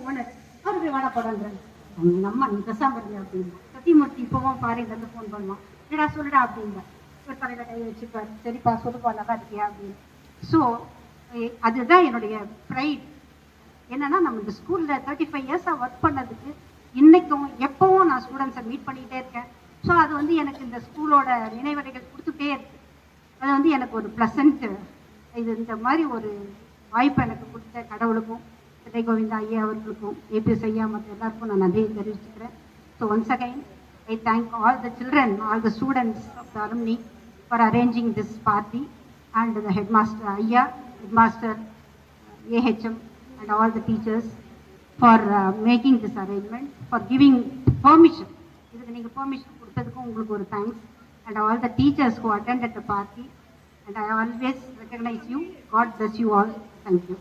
Owner அவரு போய் வாடா போடான்றாங்க. எங்கள் அம்மா நீ பெசாம இருங்க அப்படின்னா. சத்தியமூர்த்தி இப்போவும் ஃபாரின்லேருந்து ஃபோன் பண்ணுவான், என்னடா சொல்லுடா அப்படின்னா. ஒரு தலையில் கை வச்சுப்பார், சரிப்பா சொல்லுப்பா நல்லா இருக்கியா அப்படின்னு. ஸோ அதுதான் என்னுடைய ப்ரைட். என்னன்னா நம்ம இந்த ஸ்கூலில் 35 இயர்ஸாக ஒர்க் பண்ணதுக்கு இன்னைக்கும் எப்பவும் நான் ஸ்டூடெண்ட்ஸை மீட் பண்ணிக்கிட்டே இருக்கேன். ஸோ அது வந்து எனக்கு இந்த ஸ்கூலோட நினைவறைகள் கொடுத்துட்டே இருக்கு. அது வந்து எனக்கு ஒரு ப்ளசண்ட். இது இந்த மாதிரி ஒரு வாய்ப்பு எனக்கு கொடுத்த கடவுளுக்கும் திரை கோவிந்தா ஐயா அவர்களுக்கும் ஏபிஎஸ் ஐயா மற்ற எல்லாருக்கும் நான் நன்றியை தெரிவிச்சுக்கிறேன். So once again I thank all the children, all the students of the alumni for arranging this party and the headmaster ஐயா, headmaster AHM and all the teachers for making this arrangement, for giving permission. இதுக்கு நீங்க permission கொடுத்ததுக்கு உங்களுக்கு ஒரு thanks. And all the teachers who attended the party, and I always recognize you. God bless you all. Thank you.